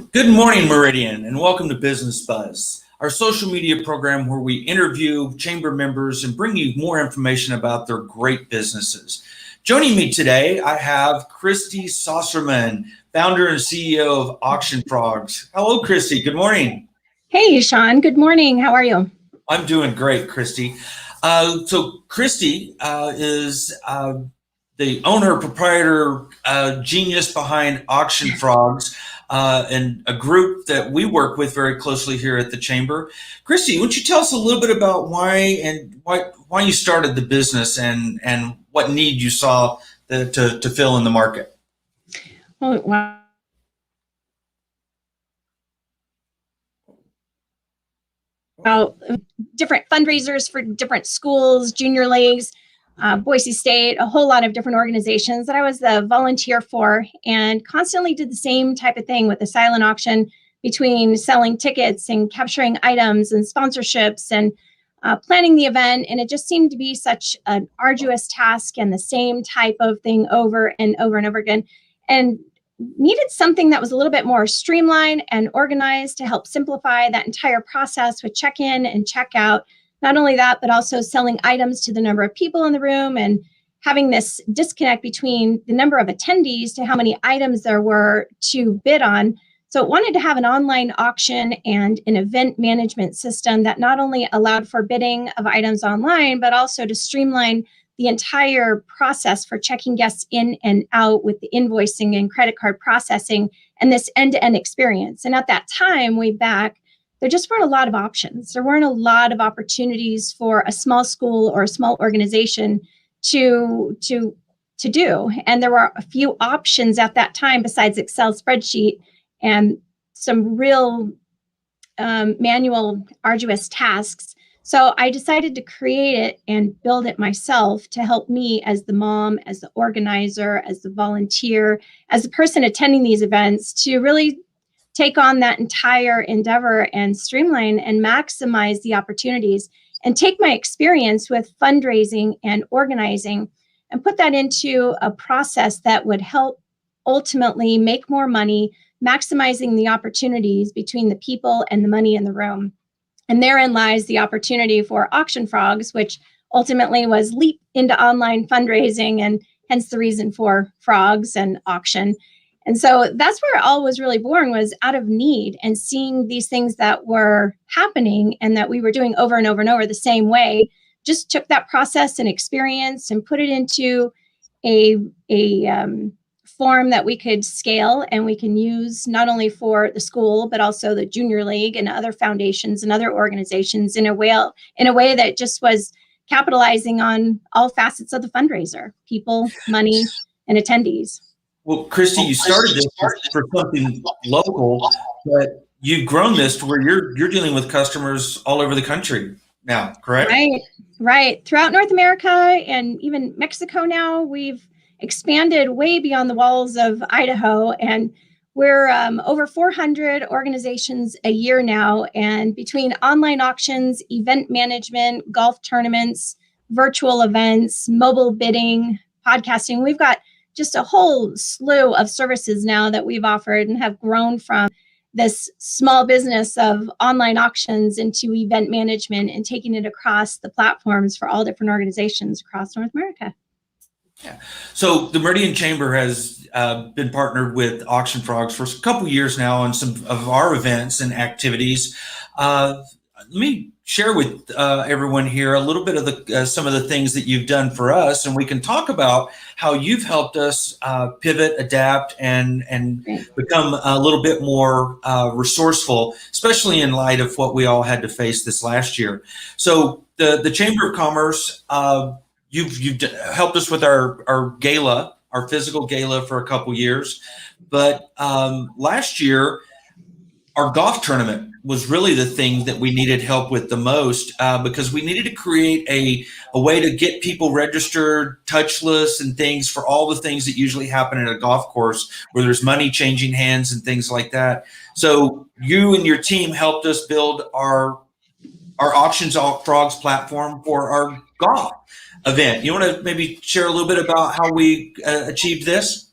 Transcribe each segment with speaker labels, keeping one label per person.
Speaker 1: Good morning, Meridian, and welcome to Business Buzz, our social media program where we interview chamber members and bring you more information about their great businesses. Joining me today, I have Kristi Saucerman, founder and CEO of Auction Frogs. Hello, Kristi. Good morning.
Speaker 2: Hey, Sean. Good morning. How are you?
Speaker 1: I'm doing great, Kristi. So Kristi is the owner, proprietor, genius behind Auction Frogs, and a group that we work with very closely here at the Chamber. Kristi, why don't you tell us a little bit about why you started the business and what need you saw to fill in the market?
Speaker 2: Well, different fundraisers for different schools, junior leagues, Boise State, a whole lot of different organizations that I was the volunteer for, and constantly did the same type of thing with the silent auction between selling tickets and capturing items and sponsorships and planning the event. And it just seemed to be such an arduous task and the same type of thing over and over and over again. And needed something that was a little bit more streamlined and organized to help simplify that entire process with check-in and check-out. Not only that, but also selling items to the number of people in the room and having this disconnect between the number of attendees to how many items there were to bid on. So it wanted to have an online auction and an event management system that not only allowed for bidding of items online, but also to streamline the entire process for checking guests in and out with the invoicing and credit card processing and this end-to-end experience. And at that time, way back, there just weren't a lot of options. There weren't a lot of opportunities for a small school or a small organization to do. And there were a few options at that time besides Excel spreadsheet and some real manual, arduous tasks. So I decided to create it and build it myself to help me as the mom, as the organizer, as the volunteer, as the person attending these events to really take on that entire endeavor and streamline and maximize the opportunities and take my experience with fundraising and organizing and put that into a process that would help ultimately make more money, maximizing the opportunities between the people and the money in the room. And therein lies the opportunity for Auction Frogs, which ultimately was leap into online fundraising, and hence the reason for frogs and auction. And so that's where it all was really born, was out of need and seeing these things that were happening and that we were doing over and over and over the same way. Just took that process and experience and put it into a form that we could scale and we can use not only for the school, but also the junior league and other foundations and other organizations in a way that just was capitalizing on all facets of the fundraiser, people, money, and attendees.
Speaker 1: Well, Kristi, you started this for something local, but you've grown this to where you're dealing with customers all over the country now, correct?
Speaker 2: Right. Throughout North America and even Mexico now, we've expanded way beyond the walls of Idaho, and we're over 400 organizations a year now. And between online auctions, event management, golf tournaments, virtual events, mobile bidding, podcasting, we've got just a whole slew of services now that we've offered and have grown from this small business of online auctions into event management and taking it across the platforms for all different organizations across North America.
Speaker 1: Yeah. So the Meridian Chamber has been partnered with Auction Frogs for a couple years now on some of our events and activities. Let me share with everyone here a little bit of some of the things that you've done for us, and we can talk about how you've helped us pivot, adapt, and become a little bit more resourceful, especially in light of what we all had to face this last year. So the Chamber of Commerce, you've helped us with our gala, our physical gala, for a couple years, but last year our golf tournament was really the thing that we needed help with the most, because we needed to create a way to get people registered, touchless, and things for all the things that usually happen at a golf course where there's money changing hands and things like that. So you and your team helped us build our Auctions Frogs platform for our golf event. You want to maybe share a little bit about how we achieved this?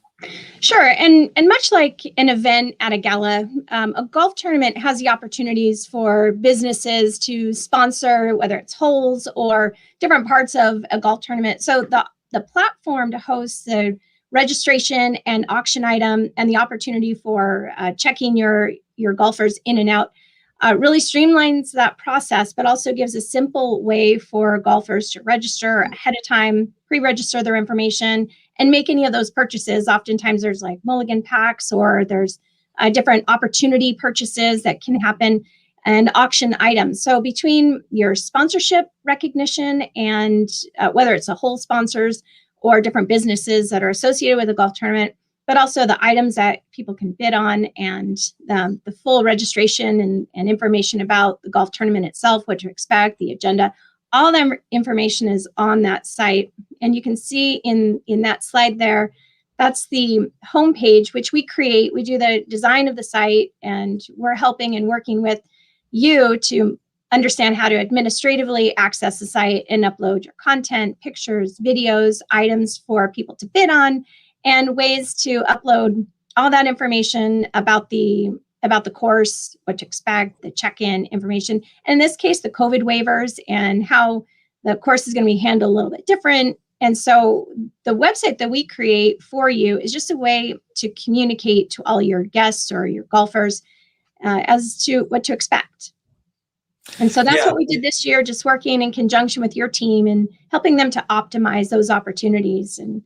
Speaker 2: Sure, and much like an event at a gala, a golf tournament has the opportunities for businesses to sponsor, whether it's holes or different parts of a golf tournament. So the platform to host the registration and auction item and the opportunity for checking your golfers in and out really streamlines that process, but also gives a simple way for golfers to register ahead of time, pre-register their information, and make any of those purchases. Oftentimes there's like mulligan packs, or there's different opportunity purchases that can happen, and auction items. So between your sponsorship recognition and whether it's a whole sponsors or different businesses that are associated with a golf tournament, but also the items that people can bid on, and the full registration and information about the golf tournament itself, what to expect, the agenda, all that information is on that site. And you can see in that slide there, that's the homepage, which we create. We do the design of the site, and we're helping and working with you to understand how to administratively access the site and upload your content, pictures, videos, items for people to bid on, and ways to upload all that information about the course, what to expect, the check-in information, and in this case, the COVID waivers and how the course is going to be handled a little bit different. And so the website that we create for you is just a way to communicate to all your guests or your golfers as to what to expect. And so that's what we did this year, just working in conjunction with your team and helping them to optimize those opportunities. And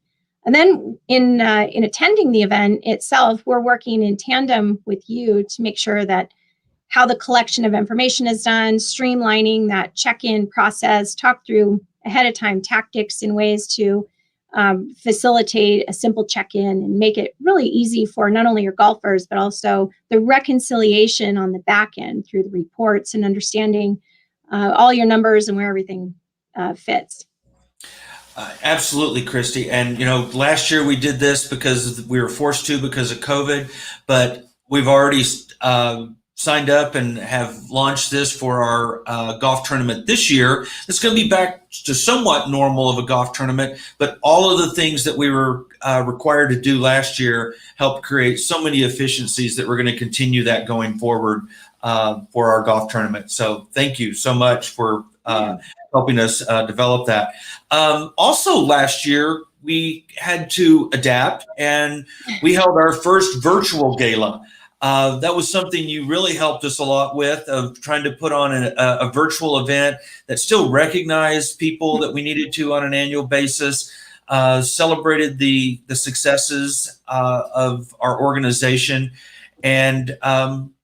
Speaker 2: then in attending the event itself, we're working in tandem with you to make sure that how the collection of information is done, streamlining that check-in process, talk through ahead of time tactics and ways to facilitate a simple check-in and make it really easy for not only your golfers, but also the reconciliation on the back end through the reports and understanding all your numbers and where everything fits.
Speaker 1: Absolutely, Kristi. And, last year we did this because we were forced to because of COVID, but we've already signed up and have launched this for our golf tournament this year. It's going to be back to somewhat normal of a golf tournament, but all of the things that we were required to do last year helped create so many efficiencies that we're going to continue that going forward for our golf tournament. So thank you so much for helping us develop that. Also last year, we had to adapt and we held our first virtual gala. That was something you really helped us a lot with, of trying to put on a virtual event that still recognized people that we needed to on an annual basis, celebrated the successes of our organization, and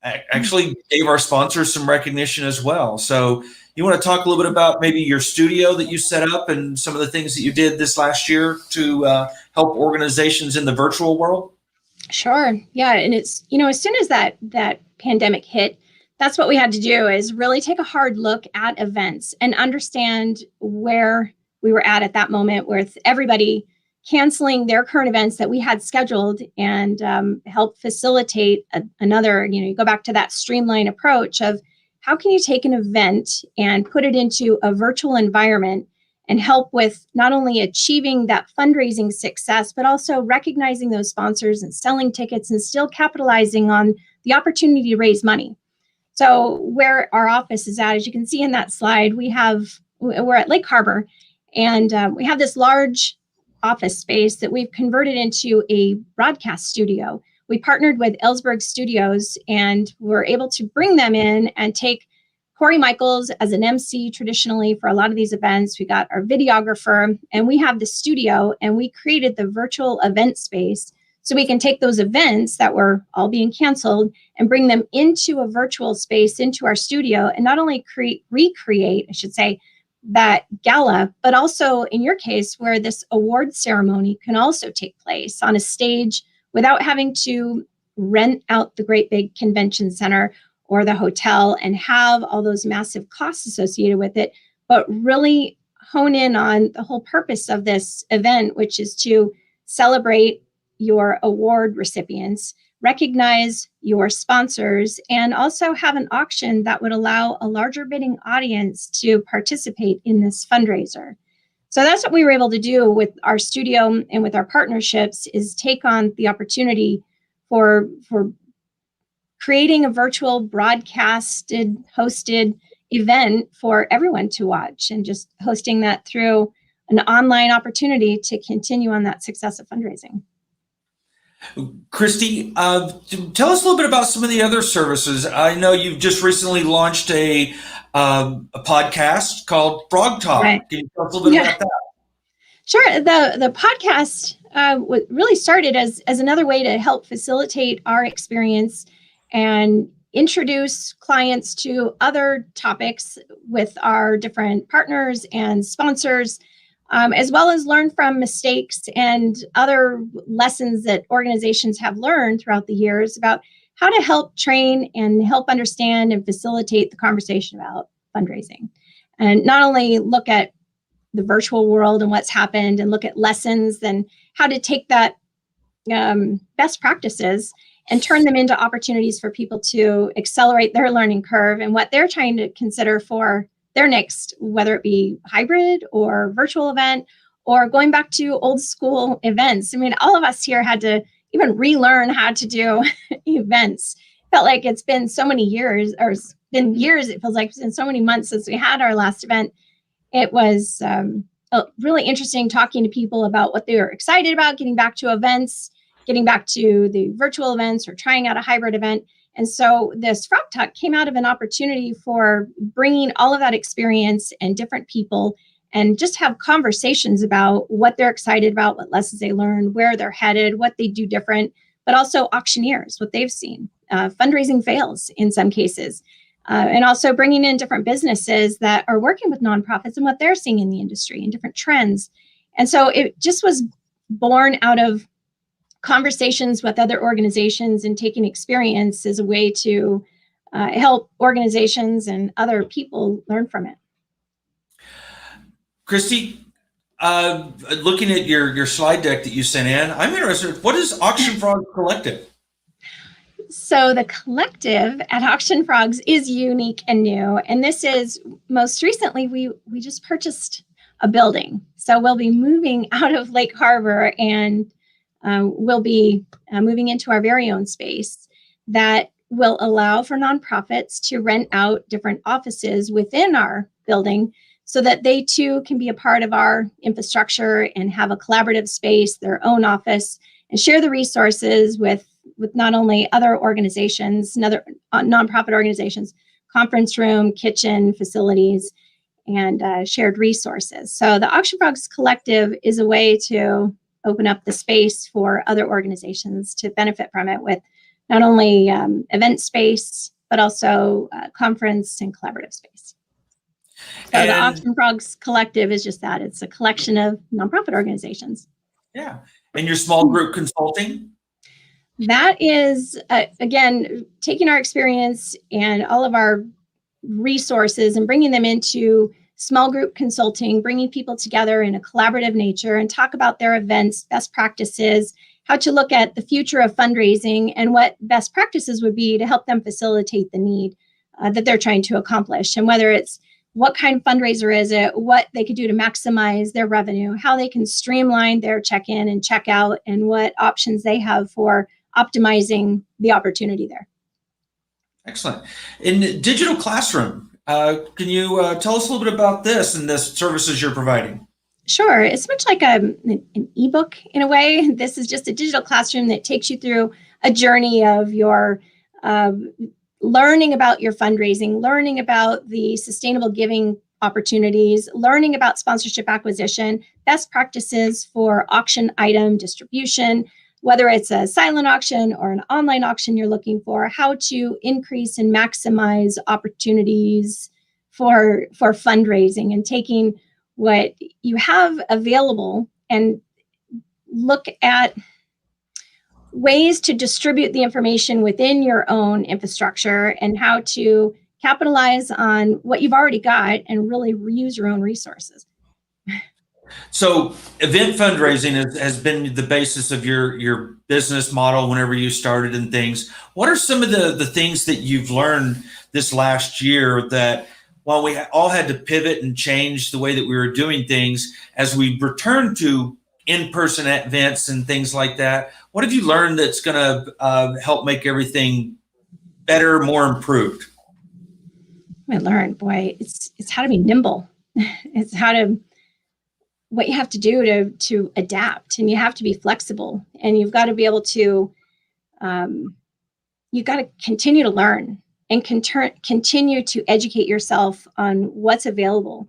Speaker 1: actually gave our sponsors some recognition as well. So you want to talk a little bit about maybe your studio that you set up and some of the things that you did this last year to help organizations in the virtual world?
Speaker 2: Sure. Yeah. And it's, as soon as that pandemic hit, that's what we had to do, is really take a hard look at events and understand where we were at that moment, with everybody canceling their current events that we had scheduled, and help facilitate another, you go back to that streamline approach of how can you take an event and put it into a virtual environment and help with not only achieving that fundraising success, but also recognizing those sponsors and selling tickets and still capitalizing on the opportunity to raise money. So where our office is at, as you can see in that slide, we're at Lake Harbor, and we have this large office space that we've converted into a broadcast studio. We partnered with Ellsberg Studios, and we're able to bring them in and take Corey Michaels as an MC traditionally for a lot of these events. We got our videographer, and we have the studio, and we created the virtual event space so we can take those events that were all being canceled and bring them into a virtual space, into our studio, and not only recreate, I should say, that gala, but also in your case, where this award ceremony can also take place on a stage without having to rent out the great big convention center or the hotel and have all those massive costs associated with it, but really hone in on the whole purpose of this event, which is to celebrate your award recipients, recognize your sponsors, and also have an auction that would allow a larger bidding audience to participate in this fundraiser. So that's what we were able to do with our studio and with our partnerships, is take on the opportunity for creating a virtual broadcasted, hosted event for everyone to watch, and just hosting that through an online opportunity to continue on that success of fundraising.
Speaker 1: Kristi, tell us a little bit about some of the other services. I know you've just recently launched a podcast called Frog Talk.
Speaker 2: Right.
Speaker 1: Can you tell us a little bit about that?
Speaker 2: Sure. The podcast really started as another way to help facilitate our experience and introduce clients to other topics with our different partners and sponsors, as well as learn from mistakes and other lessons that organizations have learned throughout the years about how to help train and help understand and facilitate the conversation about fundraising. And not only look at the virtual world and what's happened, and look at lessons and how to take that best practices and turn them into opportunities for people to accelerate their learning curve and what they're trying to consider for their next, whether it be hybrid or virtual event or going back to old school events. I mean, all of us here had to even relearn how to do events. Felt like it's been so many years, or it's been years, it feels like it's been so many months since we had our last event. It was really interesting talking to people about what they were excited about, getting back to events, getting back to the virtual events, or trying out a hybrid event. And so this Frog Talk came out of an opportunity for bringing all of that experience and different people and just have conversations about what they're excited about, what lessons they learned, where they're headed, what they do different, but also auctioneers, what they've seen, fundraising fails in some cases. And also bringing in different businesses that are working with nonprofits and what they're seeing in the industry and different trends. And so it just was born out of conversations with other organizations and taking experience as a way to help organizations and other people learn from it.
Speaker 1: Kristi, looking at your slide deck that you sent in, I'm interested, what is Auction Frog Collective?
Speaker 2: So the collective at Auction Frogs is unique and new. And this is, most recently, we just purchased a building. So we'll be moving out of Lake Harbor, and we'll be moving into our very own space that will allow for nonprofits to rent out different offices within our building so that they too can be a part of our infrastructure and have a collaborative space, their own office, and share the resources with not only other organizations and other nonprofit organizations, conference room, kitchen, facilities, and shared resources. So the Auction Frogs Collective is a way to open up the space for other organizations to benefit from it, with not only event space, but also conference and collaborative space. So the Auction Frogs Collective is just that. It's a collection of nonprofit organizations.
Speaker 1: Yeah. And your small group consulting?
Speaker 2: That is, again, taking our experience and all of our resources and bringing them into small group consulting, bringing people together in a collaborative nature and talk about their events, best practices, how to look at the future of fundraising, and what best practices would be to help them facilitate the need that they're trying to accomplish. And whether it's what kind of fundraiser is it, what they could do to maximize their revenue, how they can streamline their check-in and check-out, and what options they have for optimizing the opportunity there.
Speaker 1: Excellent. In digital classroom, can you tell us a little bit about this and the services you're providing?
Speaker 2: Sure. It's much like an ebook in a way. This is just a digital classroom that takes you through a journey of your learning about your fundraising, learning about the sustainable giving opportunities, learning about sponsorship acquisition, best practices for auction item distribution, whether it's a silent auction or an online auction you're looking for, how to increase and maximize opportunities for fundraising, and taking what you have available and look at ways to distribute the information within your own infrastructure and how to capitalize on what you've already got and really reuse your own resources.
Speaker 1: So event fundraising has been the basis of your business model whenever you started and things. What are some of the things that you've learned this last year that, while we all had to pivot and change the way that we were doing things, as we returned to in-person events and things like that, what have you learned that's going to help make everything better, more improved?
Speaker 2: I learned, boy, it's how to be nimble. It's what you have to do to adapt, and you have to be flexible, and you've got to be able to, you've got to continue to learn and continue to educate yourself on what's available,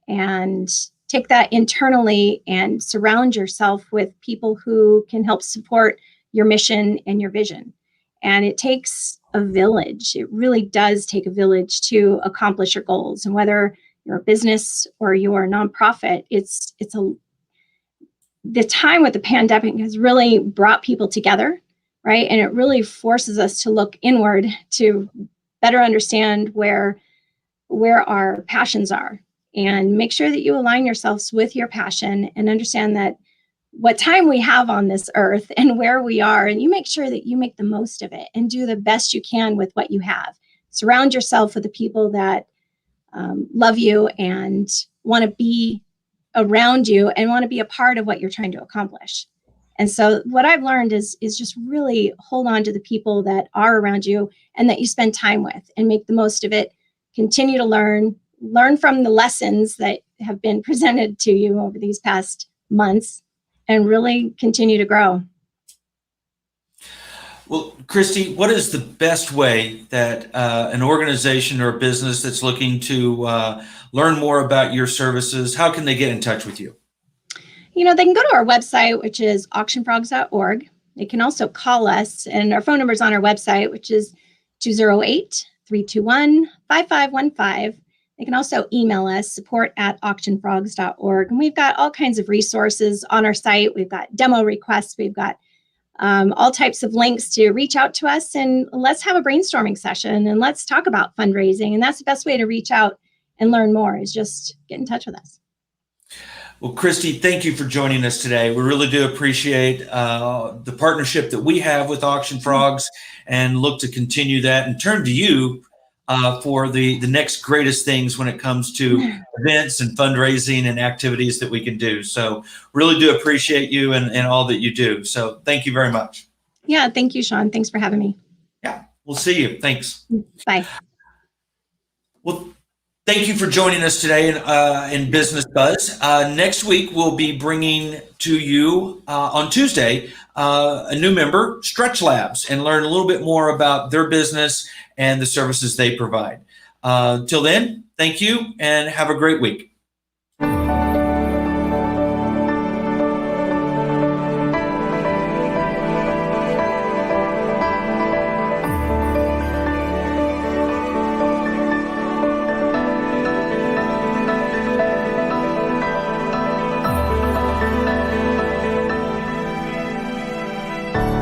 Speaker 2: and take that internally and surround yourself with people who can help support your mission and your vision. And it takes a village. It really does take a village to accomplish your goals. And whether you're a business or you're a nonprofit, the time with the pandemic has really brought people together, right? And it really forces us to look inward to better understand where our passions are, and make sure that you align yourselves with your passion and understand that what time we have on this earth and where we are, and you make sure that you make the most of it and do the best you can with what you have. Surround yourself with the people that love you and want to be around you and want to be a part of what you're trying to accomplish. And so what I've learned is just really hold on to the people that are around you and that you spend time with, and make the most of it. Continue to learn from the lessons that have been presented to you over these past months, and really continue to grow.
Speaker 1: Well, Kristi, what is the best way that an organization or a business that's looking to learn more about your services, how can they get in touch with you?
Speaker 2: They can go to our website, which is auctionfrogs.org. They can also call us, and our phone number is on our website, which is 208-321-5515. They can also email us, support@auctionfrogs.org. And we've got all kinds of resources on our site. We've got demo requests. We've got all types of links to reach out to us, and let's have a brainstorming session, and let's talk about fundraising. And that's the best way to reach out and learn more, is just get in touch with us.
Speaker 1: Well, Kristi, thank you for joining us today. We really do appreciate the partnership that we have with Auction Frogs, and look to continue that and turn to you for the next greatest things when it comes to events and fundraising and activities that we can do. So really do appreciate you and all that you do. So thank you very much.
Speaker 2: Yeah, thank you, Sean. Thanks for having me.
Speaker 1: Yeah, we'll see you. Thanks.
Speaker 2: Bye.
Speaker 1: Well, thank you for joining us today in Business Buzz. Next week, we'll be bringing to you on Tuesday a new member, Stretch Labs, and learn a little bit more about their business and the services they provide. Till then, thank you and have a great week.